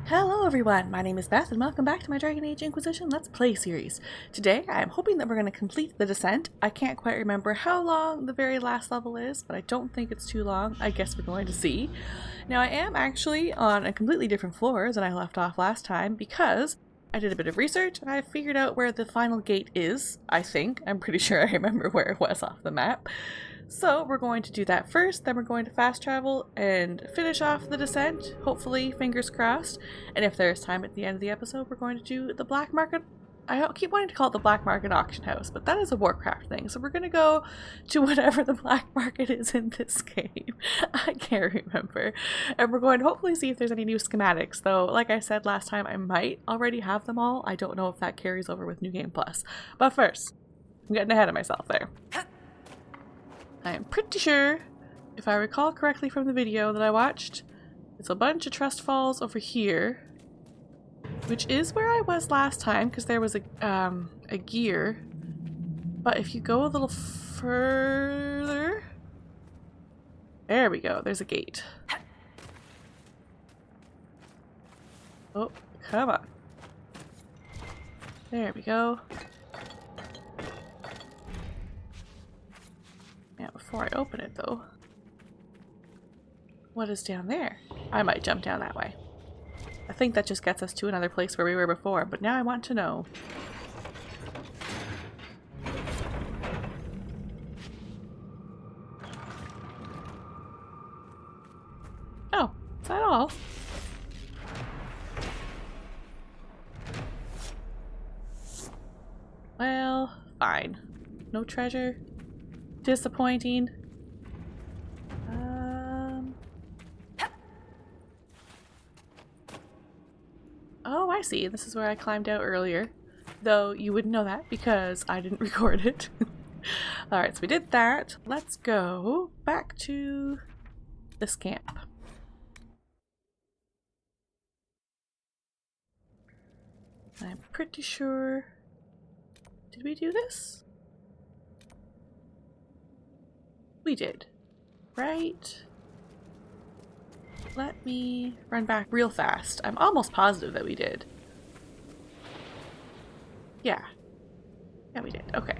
Hello everyone, my name is Beth and welcome back to my Dragon Age Inquisition Let's Play series. Today I am hoping that we're going to complete the descent. I can't quite remember how long the very last level is, but I don't think it's too long. I guess we're going to see. Now I am actually on a completely different floor than I left off last time because I did a bit of research and I figured out where the final gate is, I think. I'm pretty sure I remember where it was off the map. So we're going to do that first, then we're going to fast travel and finish off the descent, hopefully, fingers crossed. And if there's time at the end of the episode, we're going to do the Black Market. I keep wanting to call it the Black Market Auction House, but that is a Warcraft thing. So we're going to go to whatever the Black Market is in this game. I can't remember. And we're going to hopefully see if there's any new schematics, though like I said last time, I might already have them all. I don't know if that carries over with New Game Plus. But first, I'm getting ahead of myself there. I am pretty sure, if I recall correctly from the video that I watched, it's a bunch of trust falls over here, which is where I was last time because there was a gear. But if you go a little further, there we go, there's a gate. Oh, come on. There we go. Yeah, before I open it though, what is down there? I might jump down that way. I think that just gets us to another place where we were before, but now I want to know. Oh, is that all? Well, fine. No treasure. Disappointing. Oh, I see. This is where I climbed out earlier. Though you wouldn't know that because I didn't record it. Alright, so we did that. Let's go back to this camp. I'm pretty sure... Did we do this? We did, right? Let me run back real fast. I'm almost positive that we did. Yeah. Yeah, we did. Okay.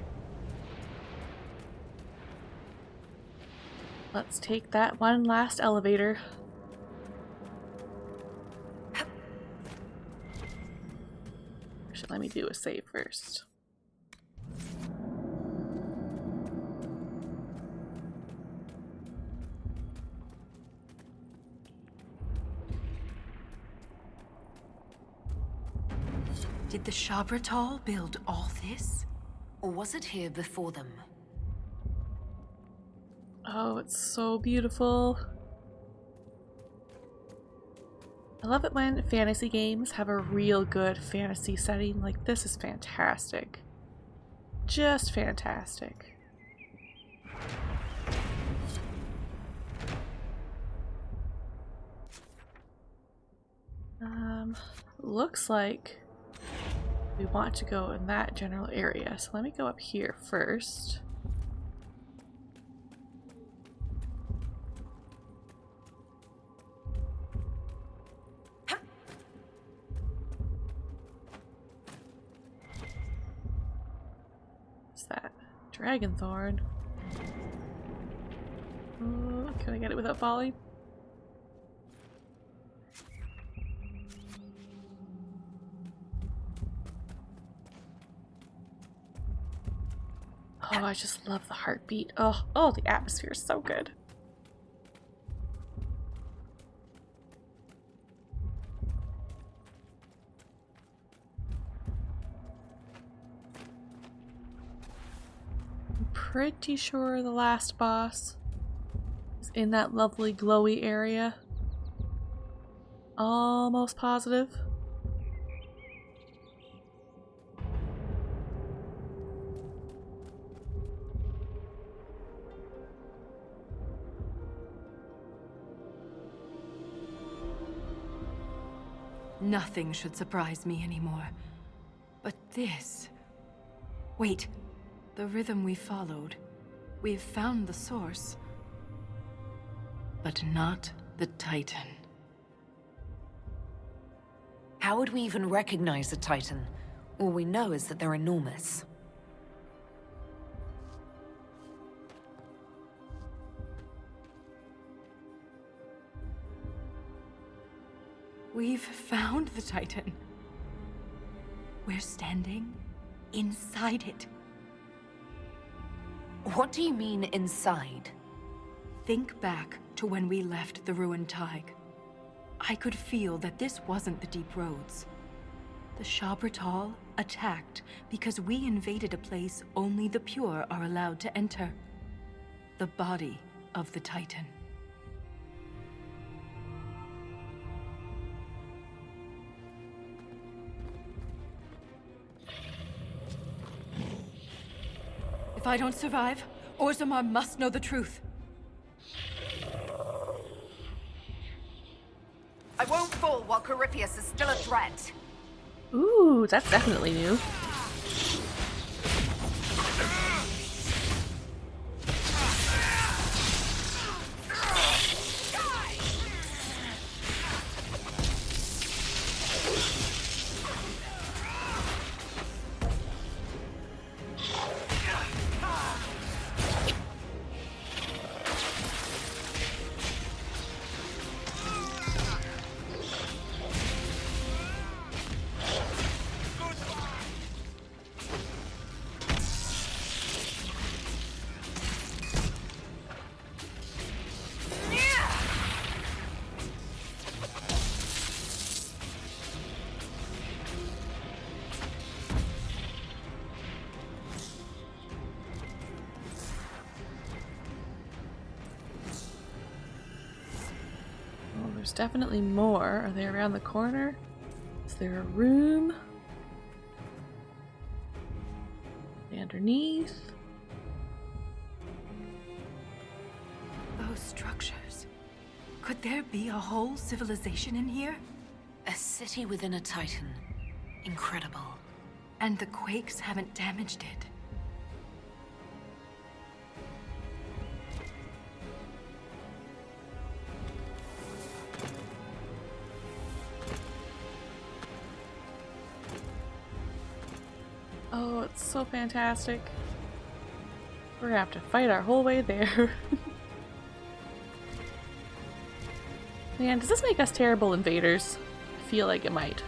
Let's take that one last elevator. Actually, let me do a save first. Did the Shabratal build all this? Or was it here before them? Oh, it's so beautiful. I love it when fantasy games have a real good fantasy setting. Like, this is fantastic. Just fantastic. Looks like we want to go in that general area. So let me go up here first. What's that? Dragonthorn. Oh, can I get it without falling? Oh, I just love the heartbeat. Oh, the atmosphere is so good. I'm pretty sure the last boss is in that lovely glowy area. Almost positive. Nothing should surprise me anymore. But this... Wait, the rhythm we followed. We've found the source. But not the Titan. How would we even recognize a Titan? All we know is that they're enormous. We've found the Titan. We're standing inside it. What do you mean, inside? Think back to when we left the ruined Tig. I could feel that this wasn't the deep roads. The Shabratal attacked because we invaded a place only the pure are allowed to enter. The body of the Titan. If I don't survive, Orzammar must know the truth. I won't fall while Corypheus is still a threat. Ooh, that's definitely new. There's definitely more. Are they around the corner? Is there a room? Are they underneath? Those structures. Could there be a whole civilization in here? A city within a Titan. Incredible. And the quakes haven't damaged it. Oh, it's so fantastic. We're gonna have to fight our whole way there. Man, does this make us terrible invaders? I feel like it might.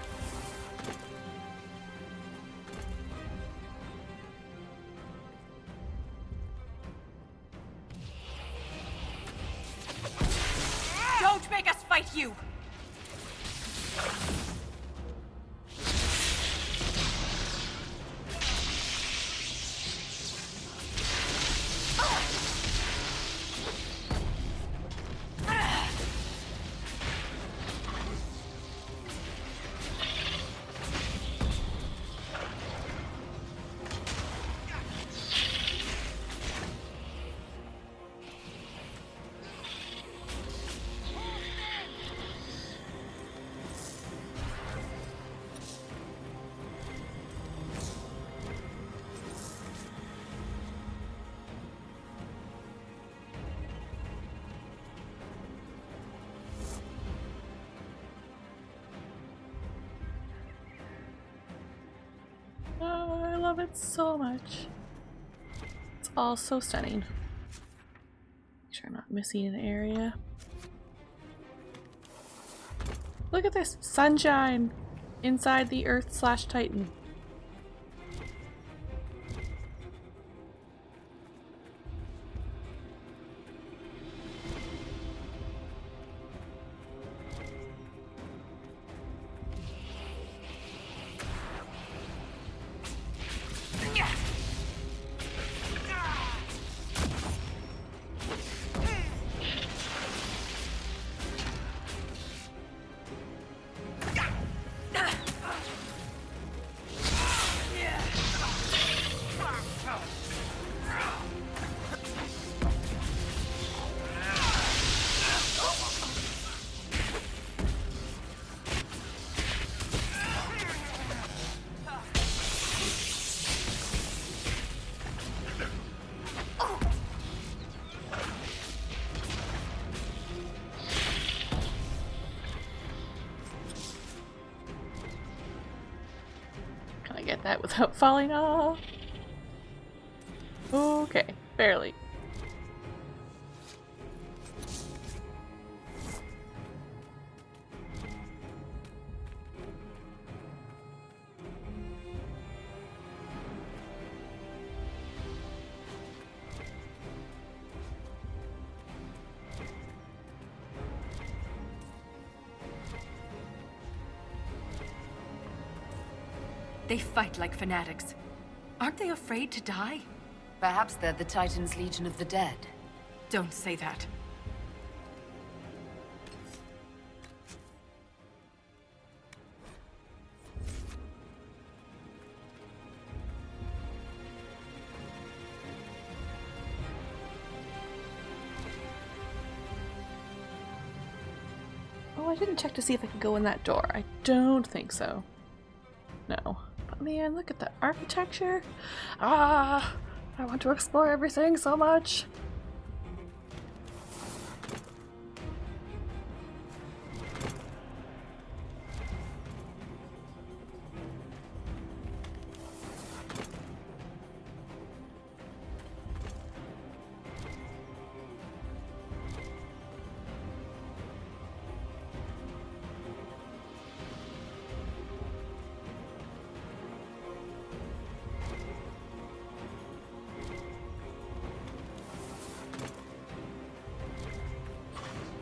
Don't make us fight you! Oh, I love it so much. It's all so stunning. Make sure I'm not missing an area. Look at this sunshine inside the Earth/Titan. that without falling off. Okay, barely. They fight like fanatics. Aren't they afraid to die? Perhaps they're the Titan's Legion of the Dead. Don't say that. Oh, I didn't check to see if I could go in that door. I don't think so. No. But man, look at the architecture. Ah, I want to explore everything so much.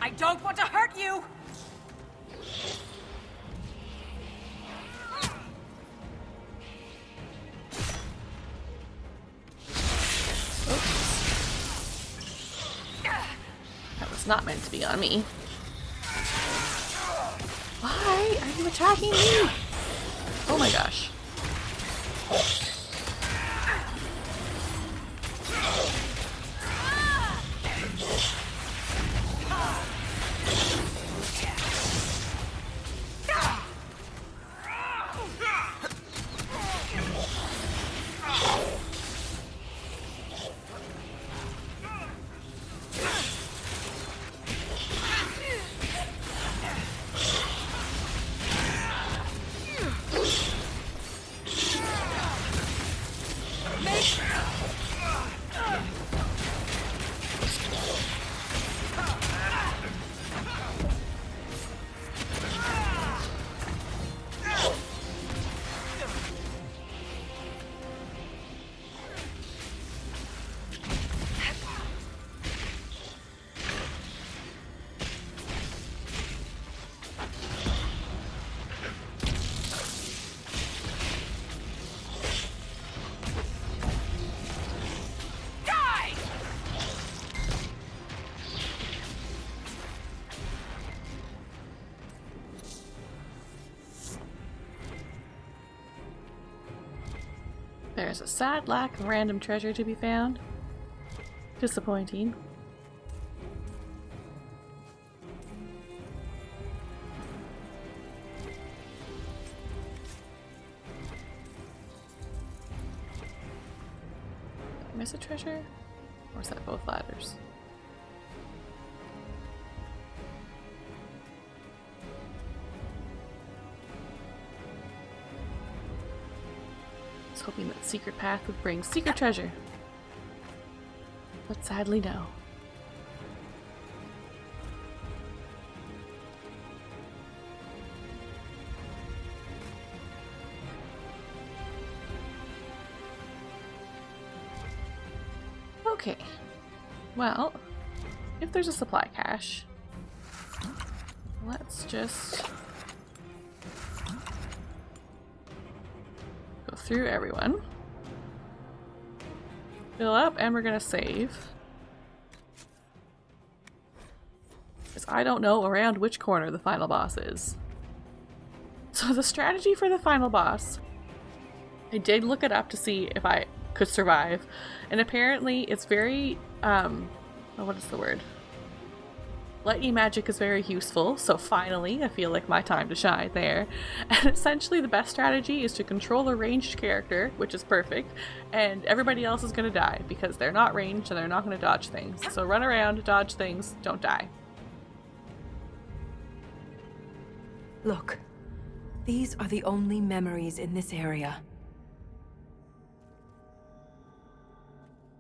I don't want to hurt you! That was not meant to be on me. Why are you attacking me? Oh my gosh. There's a sad lack of random treasure to be found. Disappointing. Did I miss a treasure? Or is that both ladders? Hoping that secret path would bring secret treasure. But sadly, no. Okay. Well, if there's a supply cache, let's just go through everyone, fill up, and we're gonna save. Because I don't know around which corner the final boss is. So the strategy for the final boss, I did look it up to see if I could survive, and apparently it's very, what is the word? Lightning magic is very useful, so finally I feel like my time to shine there. And essentially the best strategy is to control a ranged character, which is perfect, and everybody else is going to die because they're not ranged and they're not going to dodge things. So run around, dodge things, don't die. Look, these are the only memories in this area.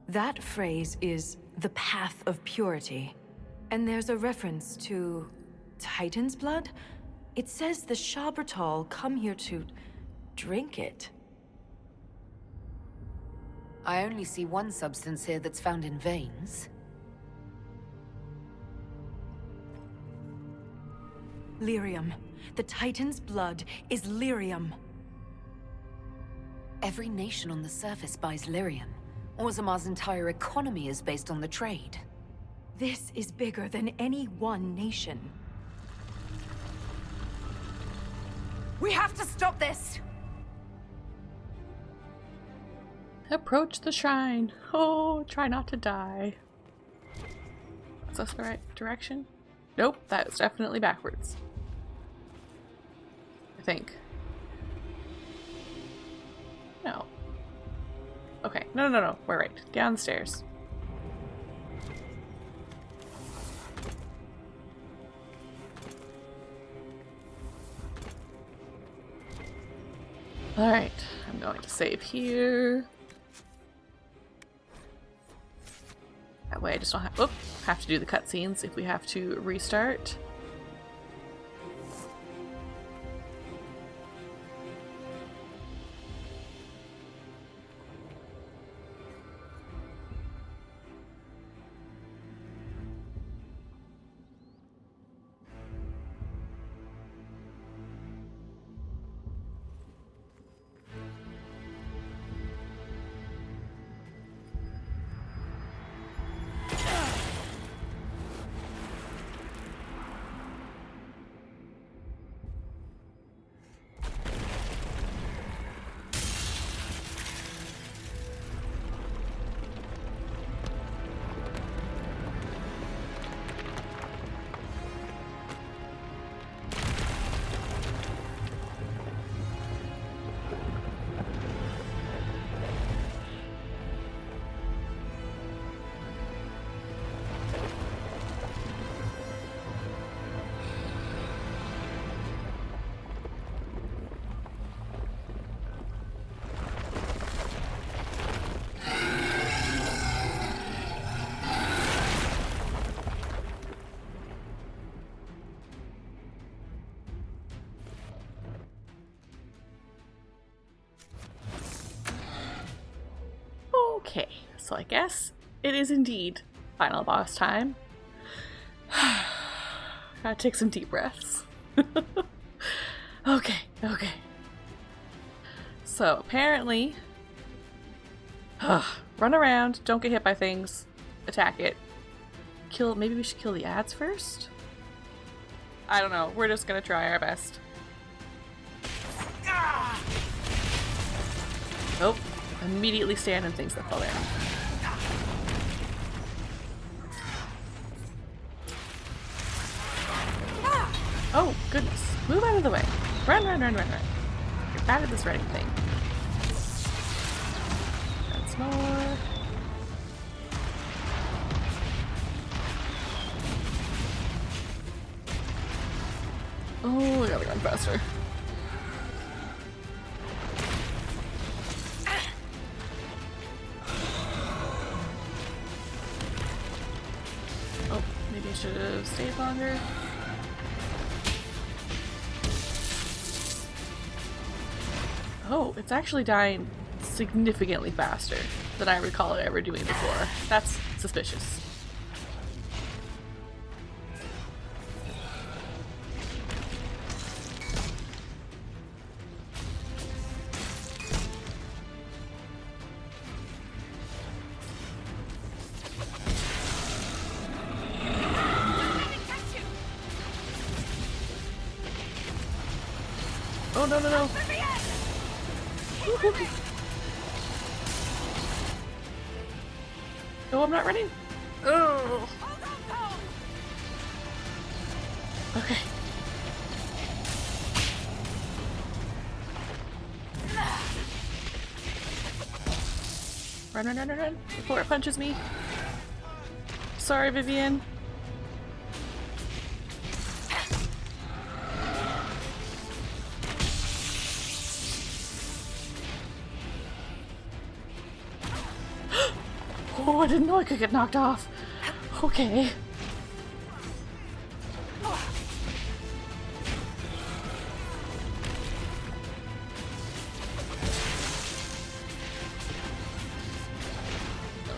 That phrase is the path of purity. And there's a reference to Titan's blood? It says the Shabratal come here to drink it. I only see one substance here that's found in veins. Lyrium. The Titan's blood is lyrium. Every nation on the surface buys lyrium. Orzamar's entire economy is based on the trade. This is bigger than any one nation. We have to stop this! Approach the shrine. Oh, try not to die. Is this the right direction? Nope, that is definitely backwards. I think. No. Okay, no. We're right. Down the stairs. Alright, I'm going to save here. That way I just don't have to do the cutscenes if we have to restart. Okay, so I guess it is indeed final boss time. Gotta take some deep breaths. Okay. So apparently, run around, don't get hit by things, attack it, kill. Maybe we should kill the ads first? I don't know, we're just gonna try our best. Nope. Immediately stand in things that fall down. Oh, goodness. Move out of the way. Run. You're bad at this running thing. That's more. Oh, I gotta run faster. Should have stayed longer. Oh, it's actually dying significantly faster than I recall it ever doing before. That's suspicious. Oh, no. Oh, I'm not running. Oh. Okay. Run before it punches me. Sorry, Vivian. Oh, I didn't know I could get knocked off. Okay.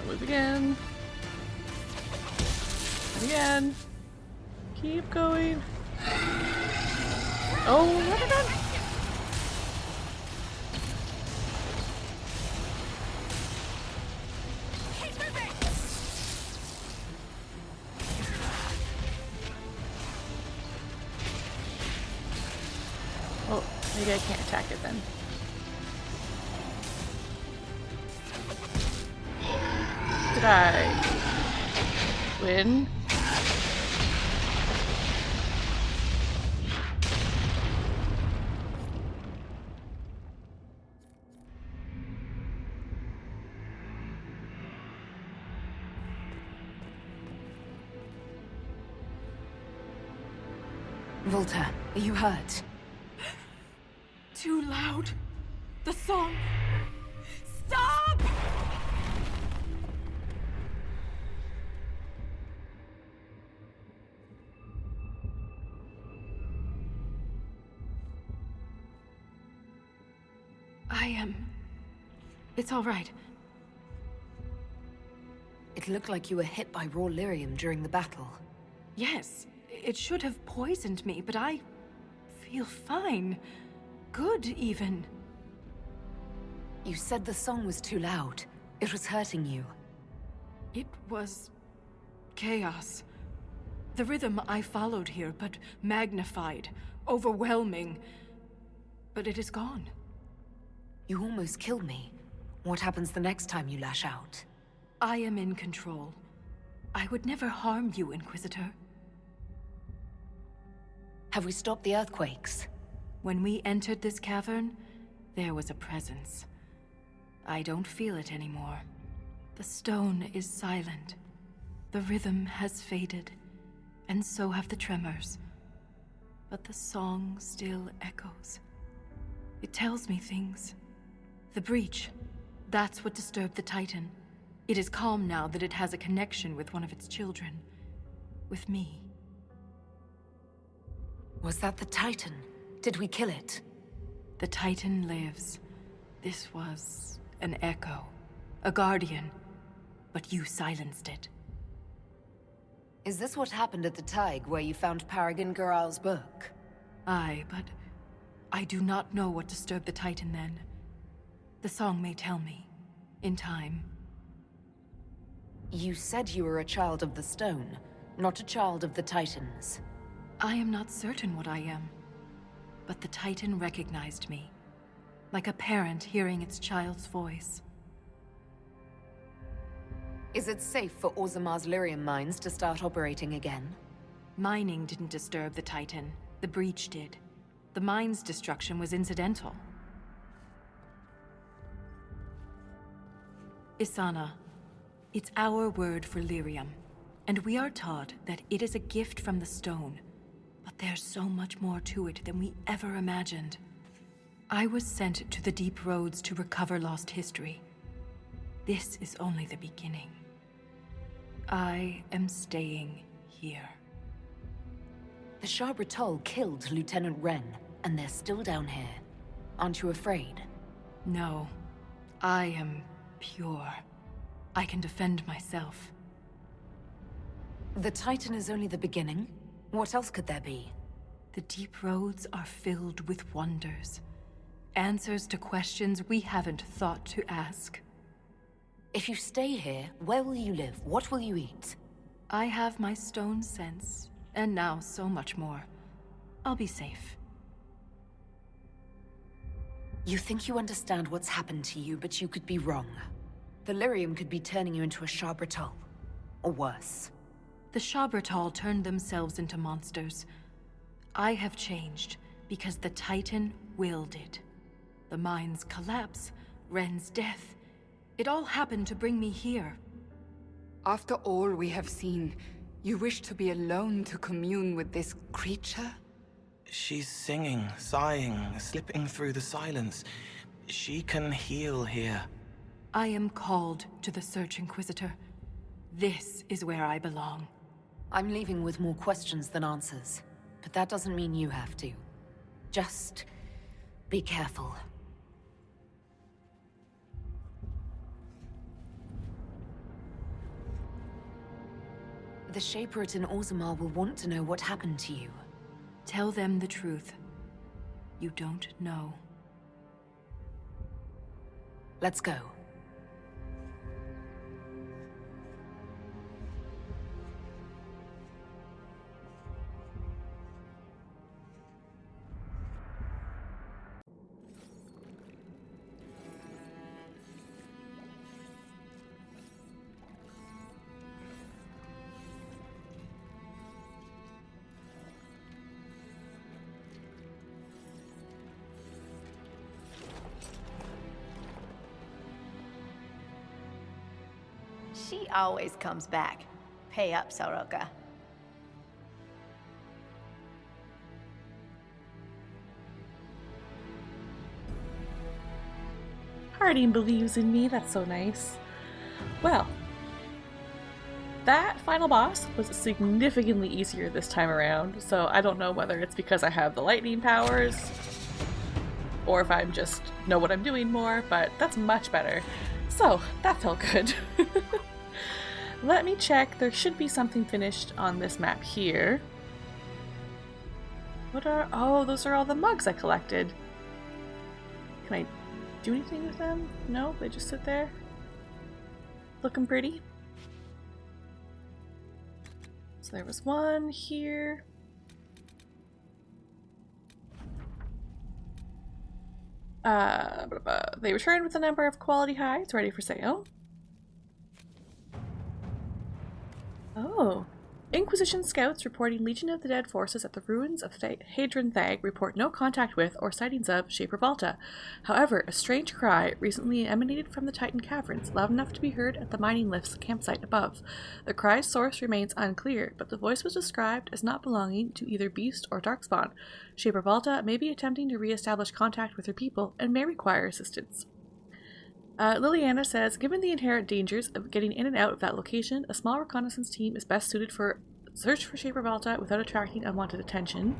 Move again. And again. Keep going. Oh, run, run. Oh, maybe I can't attack it then. Did I win? Volta, are you hurt? Too loud. The song. Stop! It's all right. It looked like you were hit by raw lyrium during the battle. Yes, it should have poisoned me, but I feel fine. Good, even. You said the song was too loud. It was hurting you. It was chaos. The rhythm I followed here, but magnified, overwhelming. But it is gone. You almost killed me. What happens the next time you lash out? I am in control. I would never harm you, Inquisitor. Have we stopped the earthquakes? When we entered this cavern, there was a presence. I don't feel it anymore. The stone is silent. The rhythm has faded, and so have the tremors. But the song still echoes. It tells me things. The breach, that's what disturbed the Titan. It is calm now that it has a connection with one of its children. With me. Was that the Titan? Did we kill it? The Titan lives. This was an echo. A guardian. But you silenced it. Is this what happened at the Tig, where you found Paragon Garal's book? Aye, but I do not know what disturbed the Titan then. The song may tell me. In time. You said you were a child of the stone, not a child of the Titans. I am not certain what I am. But the Titan recognized me. Like a parent hearing its child's voice. Is it safe for Orzammar's lyrium mines to start operating again? Mining didn't disturb the Titan. The breach did. The mine's destruction was incidental. Isana. It's our word for lyrium. And we are taught that it is a gift from the stone. But there's so much more to it than we ever imagined. I was sent to the deep roads to recover lost history. This is only the beginning. I am staying here. The Shabratol killed Lieutenant Wren, and they're still down here. Aren't you afraid? No. I am pure. I can defend myself. The Titan is only the beginning? What else could there be? The deep roads are filled with wonders. Answers to questions we haven't thought to ask. If you stay here, where will you live? What will you eat? I have my stone sense, and now so much more. I'll be safe. You think you understand what's happened to you, but you could be wrong. The lyrium could be turning you into a Shabratol. Or worse. The Shabratol turned themselves into monsters. I have changed, because the Titan willed it. The mine's collapse, Wren's death. It all happened to bring me here. After all we have seen, you wish to be alone to commune with this creature? She's singing, sighing, slipping through the silence. She can heal here. I am called to the search, Inquisitor. This is where I belong. I'm leaving with more questions than answers. But that doesn't mean you have to. Just be careful. The Shaperate in Orzammar will want to know what happened to you. Tell them the truth. You don't know. Let's go. She always comes back. Pay up, Soroka. Harding believes in me, that's so nice. Well, that final boss was significantly easier this time around, so I don't know whether it's because I have the lightning powers or if I'm just know what I'm doing more, but that's much better. So, that felt good. Let me check. There should be something finished on this map here. Oh, those are all the mugs I collected. Can I do anything with them? No, they just sit there. Looking pretty. So there was one here. They returned with a number of quality hides ready for sale. Oh. Inquisition scouts reporting Legion of the Dead forces at the ruins of Hadron Thag report no contact with or sightings of Shaper Balta. However, a strange cry recently emanated from the Titan caverns, loud enough to be heard at the mining lift's campsite above. The cry's source remains unclear, but the voice was described as not belonging to either beast or darkspawn. Shaper Balta may be attempting to re-establish contact with her people and may require assistance. Liliana says, given the inherent dangers of getting in and out of that location, a small reconnaissance team is best suited for search for Shaper Balta without attracting unwanted attention.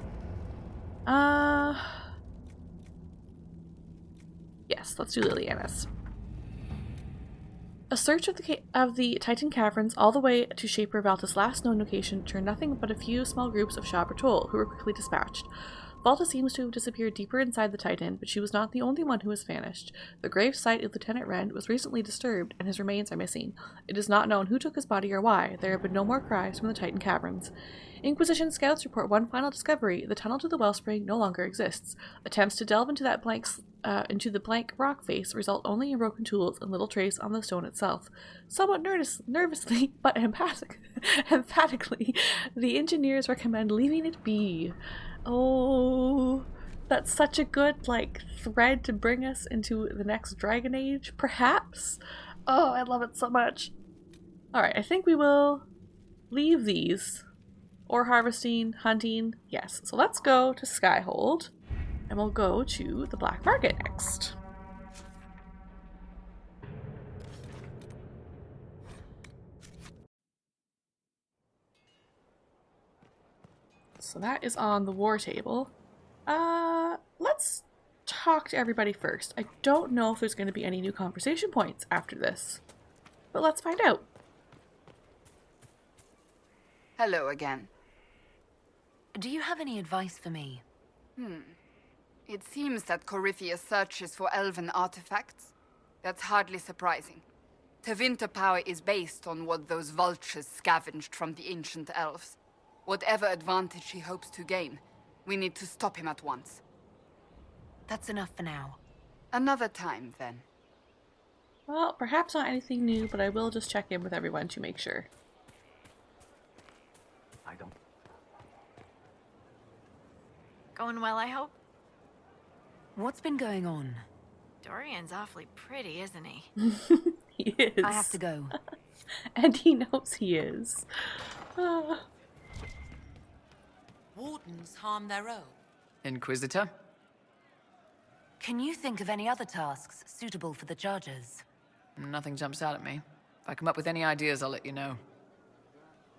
Yes, let's do Liliana's. A search of the Titan caverns all the way to Shaper Balta's last known location turned nothing but a few small groups of Shabratol, who were quickly dispatched. Balta seems to have disappeared deeper inside the Titan, but she was not the only one who has vanished. The grave site of Lieutenant Wren was recently disturbed, and his remains are missing. It is not known who took his body or why. There have been no more cries from the Titan caverns. Inquisition scouts report one final discovery. The tunnel to the wellspring no longer exists. Attempts to delve into the blank rock face result only in broken tools and little trace on the stone itself. Somewhat nervously, but emphatically, the engineers recommend leaving it be. Oh, that's such a good, thread to bring us into the next Dragon Age, perhaps? Oh, I love it so much. Alright, I think we will leave these. Ore harvesting, hunting, yes. So let's go to Skyhold, and we'll go to the Black Market next. So that is on the war table. Let's talk to everybody first. I don't know if there's going to be any new conversation points after this, but let's find out. Hello again. Do you have any advice for me? It seems that Corypheus searches for elven artifacts. That's hardly surprising. Tevinter power is based on what those vultures scavenged from the ancient elves. Whatever advantage he hopes to gain, we need to stop him at once. That's enough for now. Another time, then. Well, perhaps not anything new, but I will just check in with everyone to make sure. Going well, I hope? What's been going on? Dorian's awfully pretty, isn't he? He is. I have to go. And he knows he is. Wardens harm their own. Inquisitor? Can you think of any other tasks suitable for the Chargers? Nothing jumps out at me. If I come up with any ideas, I'll let you know.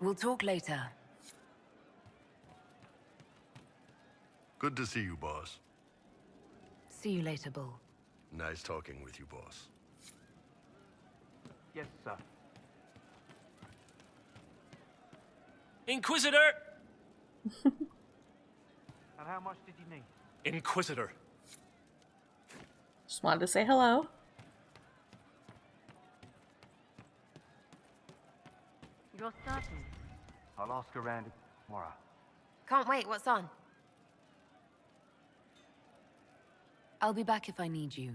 We'll talk later. Good to see you, boss. See you later, Bull. Nice talking with you, boss. Yes, sir. Inquisitor! And how much did you need? Inquisitor. Just wanted to say hello. You're certain? I'll ask around tomorrow. Can't wait, what's on? I'll be back if I need you.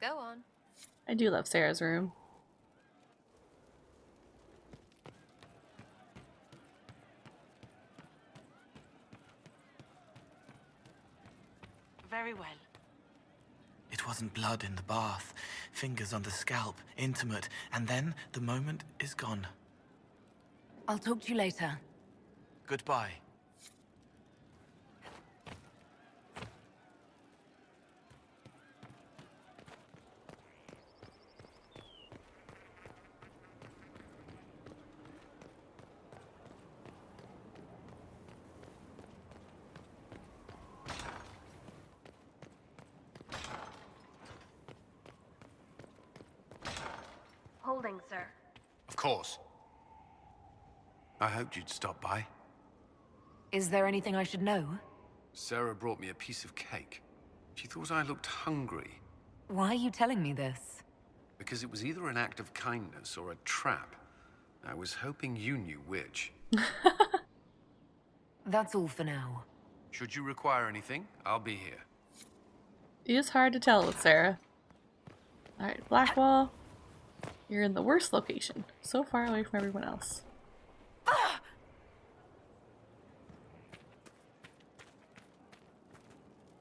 Go on. I do love Sarah's room. Very well. It wasn't blood in the bath, fingers on the scalp, intimate, and then the moment is gone. I'll talk to you later. Goodbye. Holding, sir. Of course. I hoped you'd stop by. Is there anything I should know? Sarah brought me a piece of cake. She thought I looked hungry. Why are you telling me this? Because it was either an act of kindness or a trap. I was hoping you knew which. That's all for now. Should you require anything, I'll be here. It is hard to tell with Sarah. Alright, Blackwall. You're in the worst location. So far away from everyone else.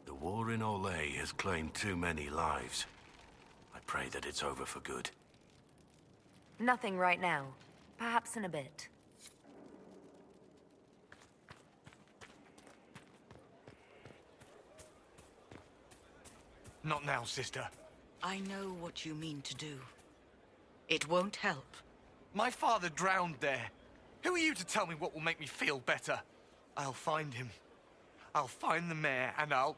The war in Olay has claimed too many lives. I pray that it's over for good. Nothing right now. Perhaps in a bit. Not now, sister. I know what you mean to do. It won't help. My father drowned there. Who are you to tell me what will make me feel better? I'll find him. I'll find the mayor and I'll...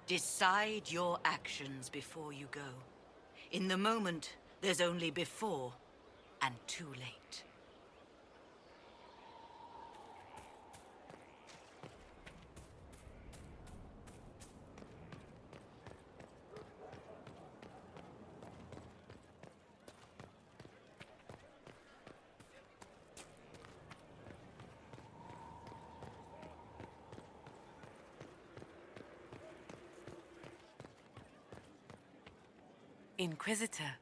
Decide your actions before you go. In the moment, there's only before and too late. Inquisitor.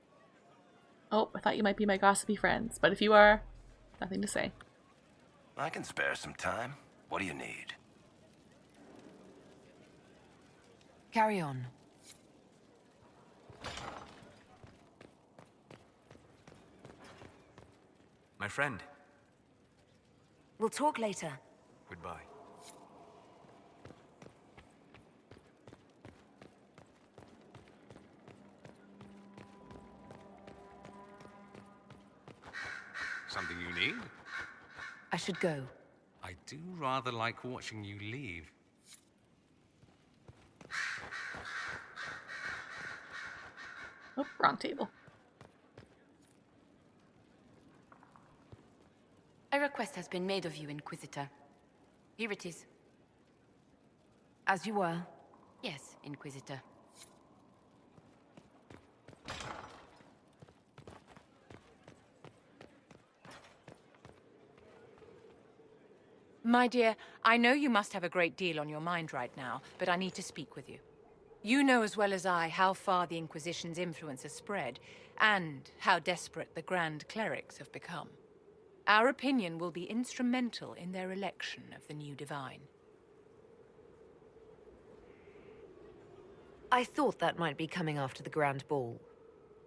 Oh, I thought you might be my gossipy friends, but if you are, nothing to say. I can spare some time. What do you need? Carry on. My friend. We'll talk later. Goodbye. Something you need? I should go. I do rather like watching you leave. Oh, wrong table. A request has been made of you, Inquisitor. Here it is. As you were? Yes, Inquisitor. My dear, I know you must have a great deal on your mind right now, but I need to speak with you. You know as well as I how far the Inquisition's influence has spread, and how desperate the Grand Clerics have become. Our opinion will be instrumental in their election of the new Divine. I thought that might be coming after the Grand Ball.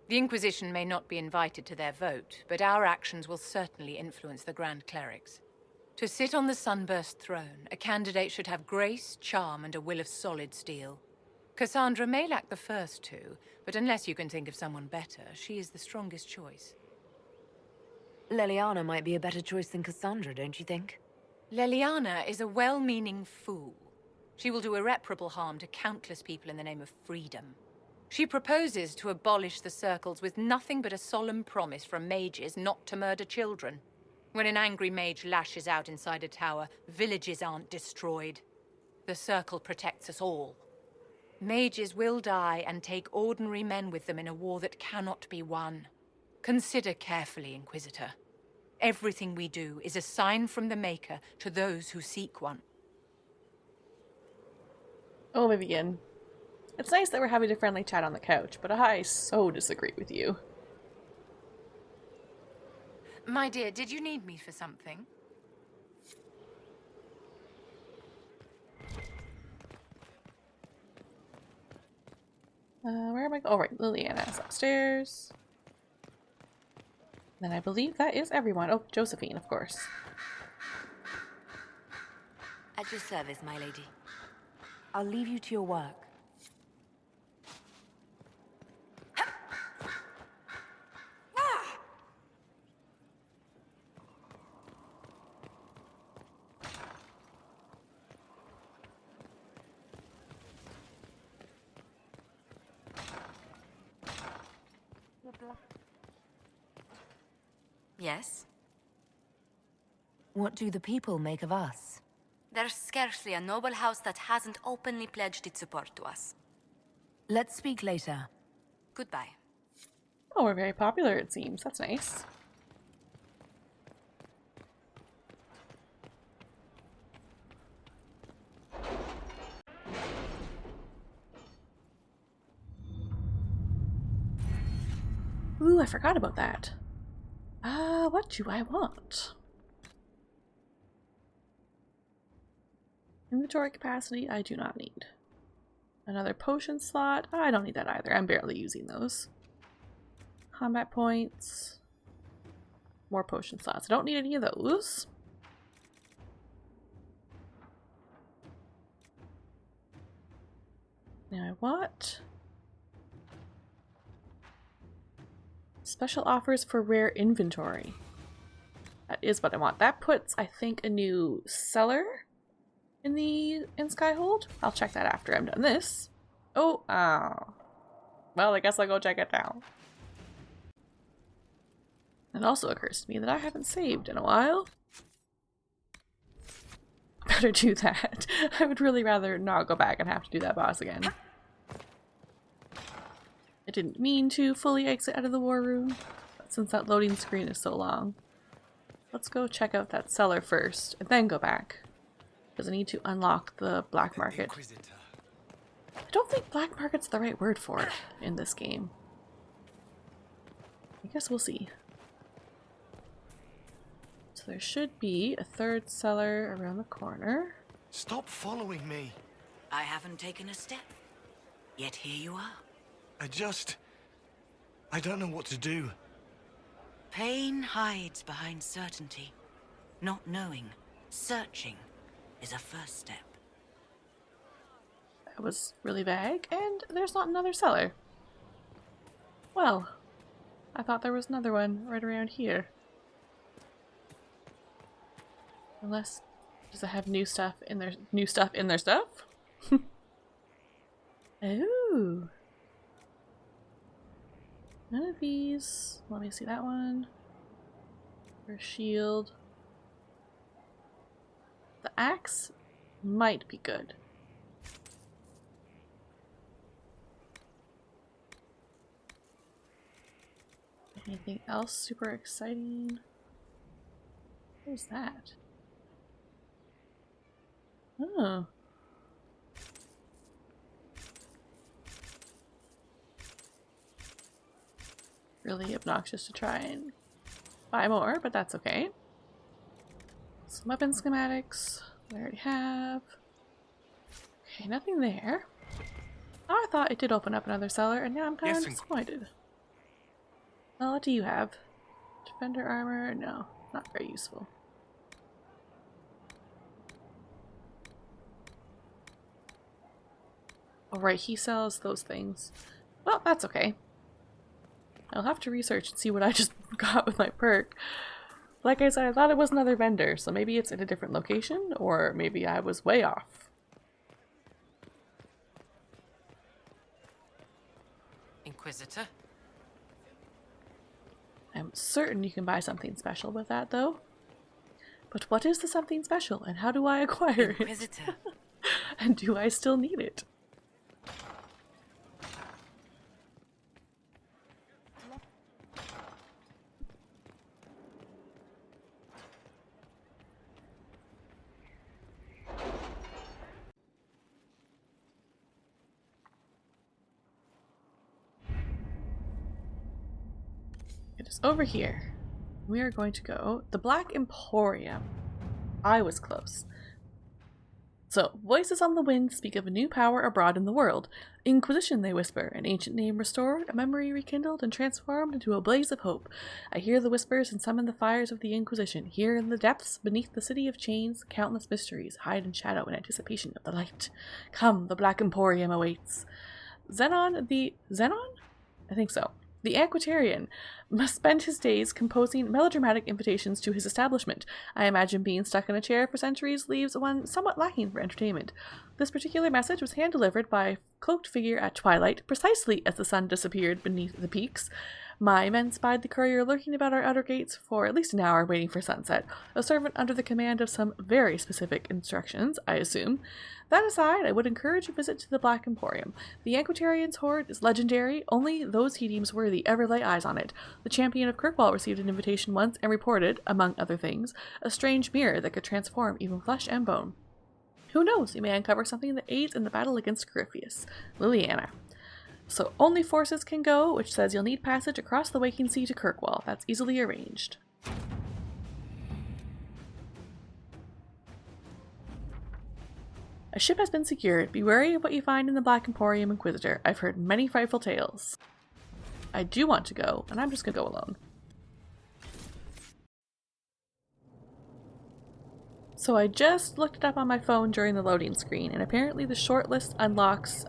The Inquisition may not be invited to their vote, but our actions will certainly influence the Grand Clerics. To sit on the Sunburst throne, a candidate should have grace, charm, and a will of solid steel. Cassandra may lack the first two, but unless you can think of someone better, she is the strongest choice. Leliana might be a better choice than Cassandra, don't you think? Leliana is a well-meaning fool. She will do irreparable harm to countless people in the name of freedom. She proposes to abolish the circles with nothing but a solemn promise from mages not to murder children. When an angry mage lashes out inside a tower, villages aren't destroyed. The circle protects us all. Mages will die and take ordinary men with them in a war that cannot be won. Consider carefully, Inquisitor. Everything we do is a sign from the Maker to those who seek one. Oh, Vivian. It's nice that we're having a friendly chat on the couch, but I so disagree with you. My dear, did you need me for something? Where am I? Oh, right. Liliana's upstairs. Then I believe that is everyone. Oh, Josephine, of course. At your service, my lady. I'll leave you to your work. Yes? What do the people make of us? There's scarcely a noble house that hasn't openly pledged its support to us. Let's speak later. Goodbye. Oh, we're very popular, it seems. That's nice. Ooh, I forgot about that. What do I want? Inventory capacity, I do not need. Another potion slot, I don't need that either. I'm barely using those. Combat points. More potion slots. I don't need any of those. Now I want special offers for rare inventory. That is what I want. That puts, I think, a new cellar in Skyhold. I'll check that after I'm done this. Oh, well, I guess I'll go check it now. It also occurs to me that I haven't saved in a while. Better do that. I would really rather not go back and have to do that boss again. I didn't mean to fully exit out of the war room, but since that loading screen is so long. Let's go check out that cellar first, and then go back. Because I need to unlock the black market. I don't think black market's the right word for it in this game. I guess we'll see. So there should be a third cellar around the corner. Stop following me. I haven't taken a step. Yet here you are. I don't know what to do. Pain hides behind certainty. Not knowing, searching, is a first step. That was really vague, and there's not another cellar. Well, I thought there was another one right around here. Unless, does it have new stuff in their stuff? Ooh. None of these. Let me see that one. For a shield. The axe might be good. Anything else super exciting? What was that? Oh. Really obnoxious to try and buy more, but that's okay. Some weapon schematics I already have. Okay, nothing there. Oh, I thought it did open up another cellar, and now I'm kind of disappointed. Well, what do you have? Defender armor? No, not very useful. Oh, right, he sells those things. Well, that's okay. I'll have to research and see what I just got with my perk. Like I said, I thought it was another vendor, so maybe it's in a different location, or maybe I was way off. Inquisitor? I'm certain you can buy something special with that, though. But what is the something special, and how do I acquire Inquisitor. it? And do I still need it? It is over here. We are going to go the Black Emporium. I was close. So, voices on the wind speak of a new power abroad in the world. Inquisition, they whisper, an ancient name restored, a memory rekindled and transformed into a blaze of hope. I hear the whispers and summon the fires of the Inquisition. Here in the depths, beneath the city of chains, countless mysteries hide in shadow in anticipation of the light. Come, the Black Emporium awaits. Xenon? I think so. The Antiquarian must spend his days composing melodramatic invitations to his establishment. I imagine being stuck in a chair for centuries leaves one somewhat lacking for entertainment. This particular message was hand-delivered by a cloaked figure at twilight, precisely as the sun disappeared beneath the peaks. My men spied the courier lurking about our outer gates for at least an hour waiting for sunset, a servant under the command of some very specific instructions, I assume. That aside, I would encourage a visit to the Black Emporium. The Antiquarian's hoard is legendary, only those he deems worthy ever lay eyes on it. The champion of Kirkwall received an invitation once and reported, among other things, a strange mirror that could transform even flesh and bone. Who knows, you may uncover something that aids in the battle against Corypheus. Liliana. So only forces can go, which says you'll need passage across the Waking Sea to Kirkwall. That's easily arranged. A ship has been secured. Be wary of what you find in the Black Emporium, Inquisitor. I've heard many frightful tales. I do want to go, and I'm just gonna go alone. So I just looked it up on my phone during the loading screen, and apparently the shortlist unlocks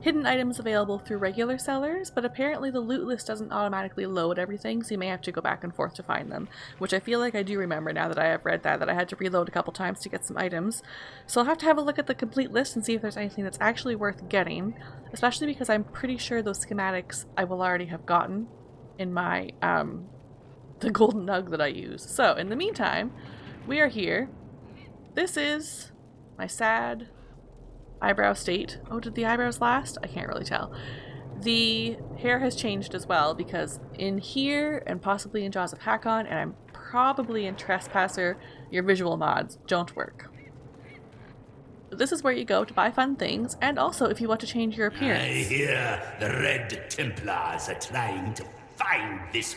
hidden items available through regular sellers, but apparently the loot list doesn't automatically load everything, so you may have to go back and forth to find them, which I feel like I do remember now that I have read that I had to reload a couple times to get some items. So I'll have to have a look at the complete list and see if there's anything that's actually worth getting, especially because I'm pretty sure those schematics I will already have gotten in my, the golden nug that I use. So, in the meantime, we are here. This is my sad eyebrow state. Oh, did the eyebrows last? I can't really tell. The hair has changed as well, because in here, and possibly in Jaws of Hakon, and I'm probably in Trespasser, your visual mods don't work. So this is where you go to buy fun things, and also if you want to change your appearance. I hear the Red Templars are trying to find this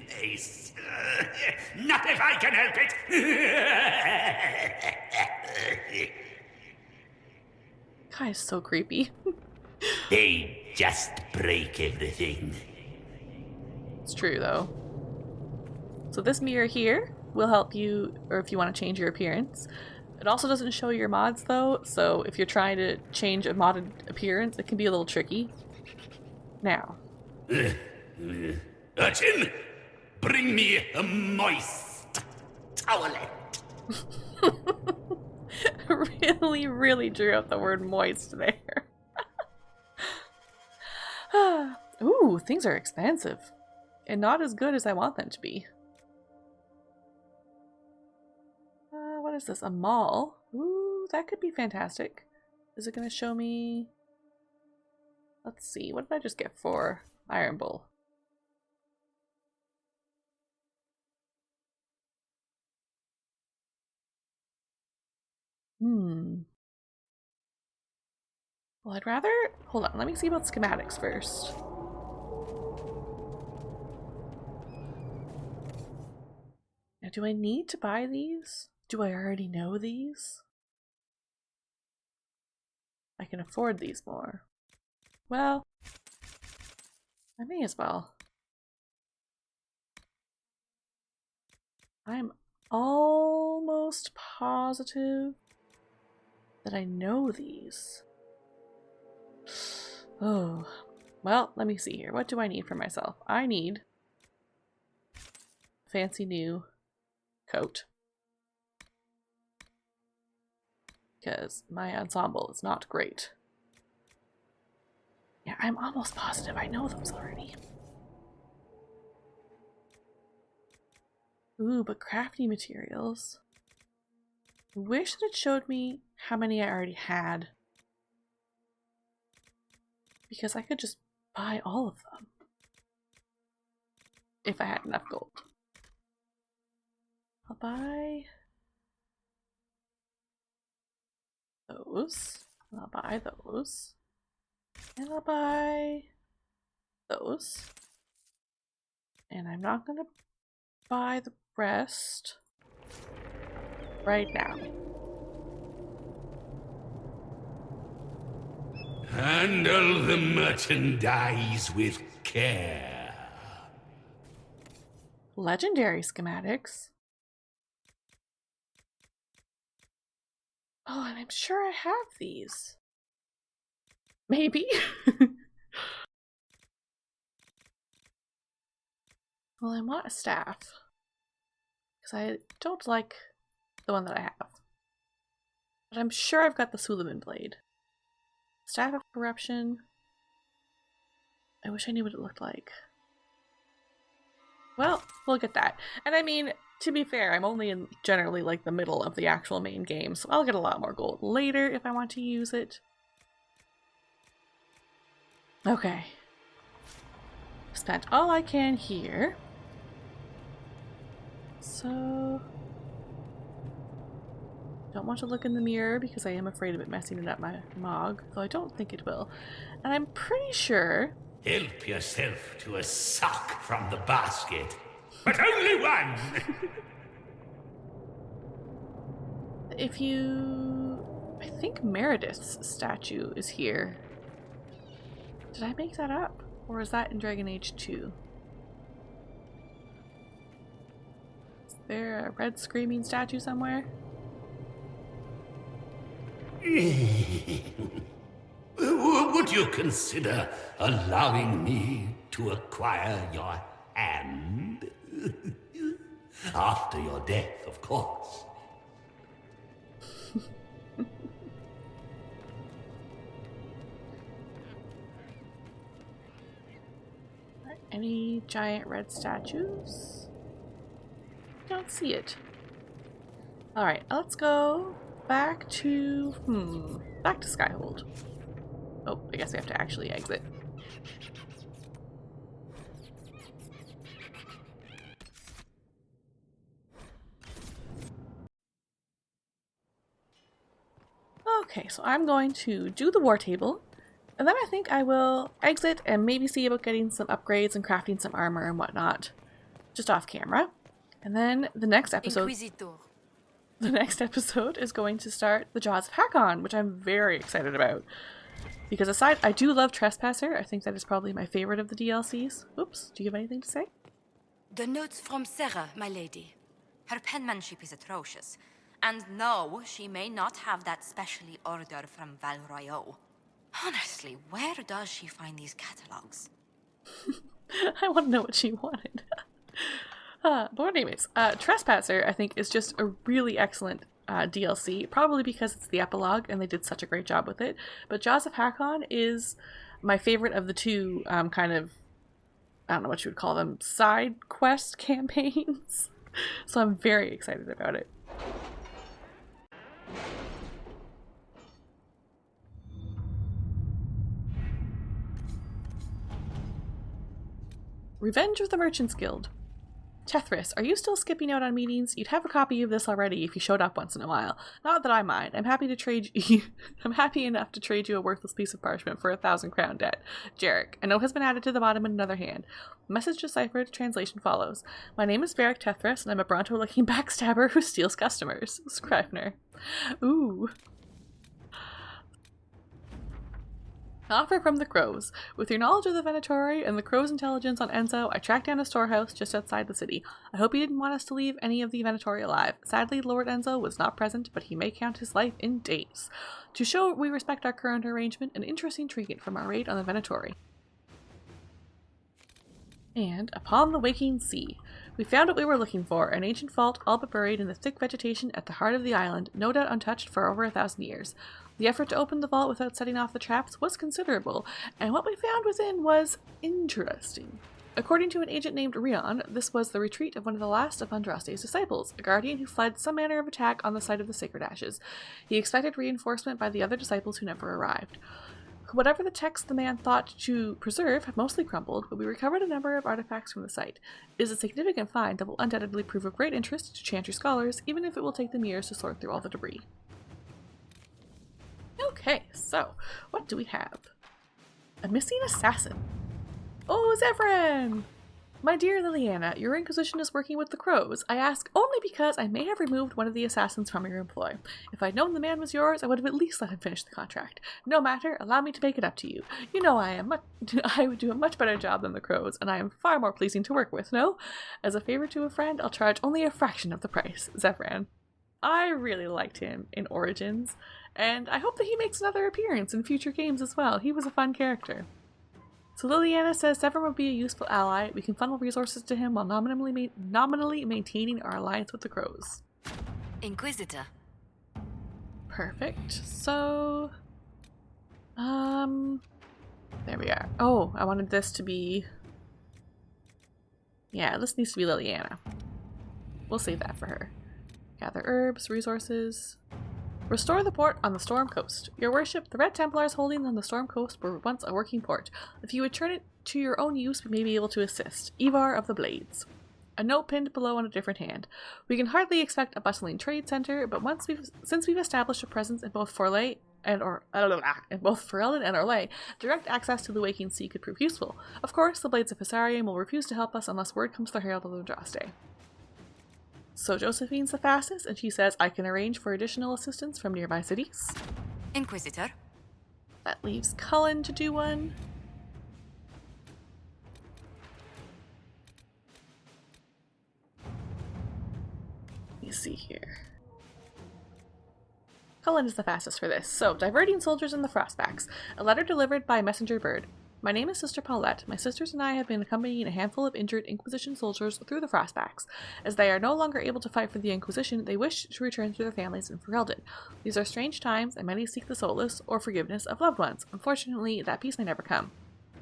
place. Not if I can help it! Guy's so creepy. They just break everything. It's true, though. So this mirror here will help you, or if you want to change your appearance. It also doesn't show your mods, though, so if you're trying to change a modded appearance, it can be a little tricky. Now. Urchin, bring me a moist towelette. really drew out the word moist there. Ooh, things are expensive. And not as good as I want them to be. What is this? A mall? Ooh, that could be fantastic. Is it going to show me... Let's see, what did I just get for Iron Bull? Well, I'd rather... Hold on, let me see about schematics first. Now, do I need to buy these? Do I already know these? I can afford these more. Well, I may as well. I'm almost positive that I know these. Oh, well, let me see here. What do I need for myself? I need a fancy new coat. Because my ensemble is not great. Yeah, I'm almost positive I know those already. Ooh, but crafting materials. I wish that it showed me how many I already had. Because I could just buy all of them. If I had enough gold. I'll buy those. And I'll buy those. And I'll buy those. And I'm not gonna buy the rest right now. Handle the merchandise with care. Legendary schematics. Oh, and I'm sure I have these. Maybe. Well, I want a staff. Because I don't like the one that I have. But I'm sure I've got the Suleiman blade. Staff of Corruption. I wish I knew what it looked like. Well, we'll get that. And I mean, to be fair, I'm only in generally like the middle of the actual main game, so I'll get a lot more gold later if I want to use it. Okay. Spent all I can here. So... don't want to look in the mirror because I am afraid of it messing it up my mog, though I don't think it will. And I'm pretty sure... Help yourself to a sock from the basket, but only one! If you... I think Meredith's statue is here. Did I make that up? Or is that in Dragon Age 2? Is there a red screaming statue somewhere? Would you consider allowing me to acquire your hand? After your death, of course. Any giant red statues? Don't see it. Alright, let's go back to... back to Skyhold. Oh, I guess we have to actually exit. Okay, so I'm going to do the war table, and then I think I will exit and maybe see about getting some upgrades and crafting some armor and whatnot, just off camera. And then the next episode... Inquisitor. The next episode is going to start the Jaws of Hakon, which I'm very excited about. Because aside, I do love Trespasser. I think that is probably my favorite of the DLCs. Oops, do you have anything to say? The notes from Sarah, my lady. Her penmanship is atrocious. And no, she may not have that specially order from Val Royeaux. Honestly, where does she find these catalogs? I want to know what she wanted. But anyways, Trespasser, I think, is just a really excellent DLC, probably because it's the epilogue and they did such a great job with it. But Jaws of Hakon is my favorite of the two kind of, I don't know what you would call them, side quest campaigns. So I'm very excited about it. Revenge of the Merchants Guild. Tethras, are you still skipping out on meetings? You'd have a copy of this already if you showed up once in a while. Not that I mind. I'm happy to trade you. I'm happy enough to trade you a worthless piece of parchment for 1,000 crown debt. Jarek, a note has been added to the bottom in another hand. Message deciphered. Translation follows. My name is Varric Tethras, and I'm a Bronto-looking backstabber who steals customers. Scrivener. Ooh. Offer from the Crows. With your knowledge of the Venatori and the Crows' intelligence on Enzo, I tracked down a storehouse just outside the city. I hope he didn't want us to leave any of the Venatori alive. Sadly, Lord Enzo was not present, but he may count his life in days. To show we respect our current arrangement, an interesting trinket from our raid on the Venatori. And upon the waking sea. We found what we were looking for, an ancient vault all but buried in the thick vegetation at the heart of the island, no doubt untouched for over 1,000 years. The effort to open the vault without setting off the traps was considerable, and what we found within was interesting. According to an agent named Rion, this was the retreat of one of the last of Andraste's disciples, a guardian who fled some manner of attack on the site of the sacred ashes. He expected reinforcement by the other disciples who never arrived. Whatever the text the man thought to preserve had mostly crumbled, but we recovered a number of artifacts from the site. It is a significant find that will undoubtedly prove of great interest to Chantry scholars, even if it will take them years to sort through all the debris. Okay, so, what do we have? A missing assassin. Oh, Zevran! My dear Liliana, your Inquisition is working with the Crows. I ask only because I may have removed one of the assassins from your employ. If I'd known the man was yours, I would have at least let him finish the contract. No matter, allow me to make it up to you. You know I would do a much better job than the Crows, and I am far more pleasing to work with, no? As a favor to a friend, I'll charge only a fraction of the price. Zevran. I really liked him in Origins, and I hope that he makes another appearance in future games as well. He was a fun character. So Liliana says Zevran would be a useful ally. We can funnel resources to him while nominally maintaining our alliance with the Crows. Inquisitor. Perfect. So, there we are. Oh, I wanted this to be... Yeah, this needs to be Liliana. We'll save that for her. Gather herbs, resources... Restore the port on the Storm Coast. Your worship, the Red Templars holding on the Storm Coast were once a working port. If you would turn it to your own use, we may be able to assist. Ivar of the Blades. A note pinned below on a different hand. We can hardly expect a bustling trade center, but since we've established a presence in both Ferelden and Orlais, direct access to the Waking Sea could prove useful. Of course, the Blades of Hissarium will refuse to help us unless word comes to the Herald of Andraste. So Josephine's the fastest, and she says I can arrange for additional assistance from nearby cities. Inquisitor. That leaves Cullen to do one. Let me see here. Cullen is the fastest for this. So, diverting soldiers in the Frostbacks. A letter delivered by messenger bird. My name is Sister Paulette. My sisters and I have been accompanying a handful of injured Inquisition soldiers through the Frostbacks. As they are no longer able to fight for the Inquisition, they wish to return to their families in Ferelden. These are strange times, and many seek the solace or forgiveness of loved ones. Unfortunately, that peace may never come.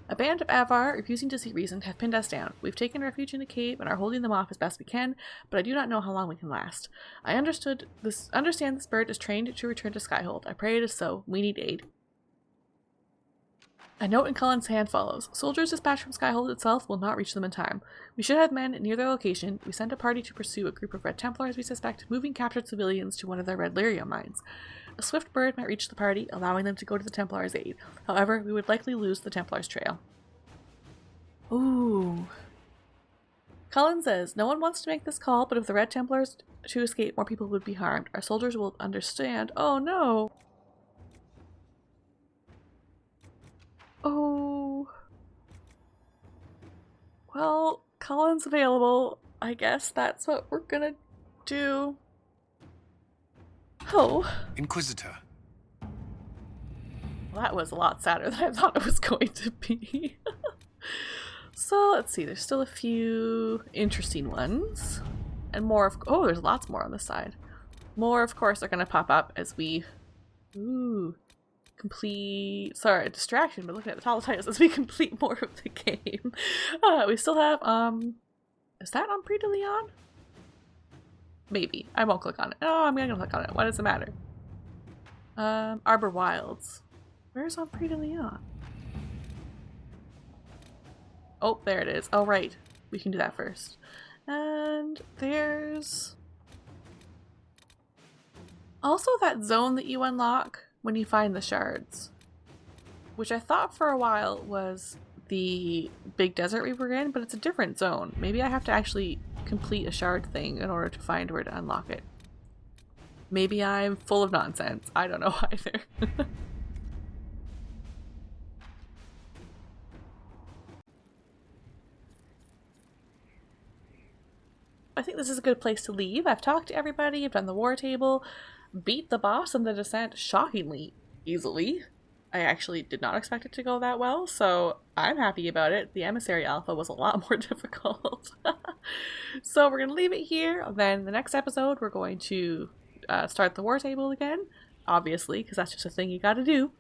A band of Avar, refusing to see reason, have pinned us down. We've taken refuge in a cave and are holding them off as best we can, but I do not know how long we can last. I understand this bird is trained to return to Skyhold. I pray it is so. We need aid. A note in Cullen's hand follows. Soldiers dispatched from Skyhold itself will not reach them in time. We should have men near their location. We sent a party to pursue a group of Red Templars we suspect moving captured civilians to one of their red lyrium mines. A swift bird might reach the party, allowing them to go to the Templars' aid. However, we would likely lose the Templars' trail. Ooh. Cullen says, no one wants to make this call, but if the Red Templars to escape, more people would be harmed. Our soldiers will understand. Oh no! Oh. Well, Cullen's available. I guess that's what we're gonna do. Oh. Inquisitor. Well, that was a lot sadder than I thought it was going to be. So, let's see. There's still a few interesting ones. And more of... Oh, there's lots more on this side. More, of course, are going to pop up as we... Ooh. Complete... Sorry, a distraction, but looking at the title titles as we complete more of the game. We still have, is that on Prix de Leon? Maybe. I won't click on it. Oh, I'm gonna click on it. Why does it matter? Arbor Wilds. Where's on Prix de Leon? Oh, there it is. Oh, right. We can do that first. And there's... also that zone that you unlock when you find the shards, which I thought for a while was the big desert we were in, but it's a different zone. Maybe I have to actually complete a shard thing in order to find where to unlock it. Maybe I'm full of nonsense. I don't know either. I think this is a good place to leave. I've talked to everybody, I've done the war table, beat the boss in the descent shockingly easily. I actually did not expect it to go that well, so I'm happy about it. The Emissary Alpha was a lot more difficult. So we're going to leave it here. Then the next episode, we're going to start the war table again, obviously, because that's just a thing you gotta do,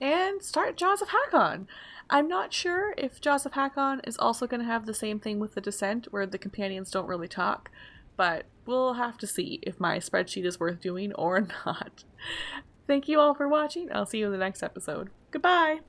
and start Jaws of Hakon. I'm not sure if Jaws of Hakon is also going to have the same thing with the descent, where the companions don't really talk, but we'll have to see if my spreadsheet is worth doing or not. Thank you all for watching. I'll see you in the next episode. Goodbye!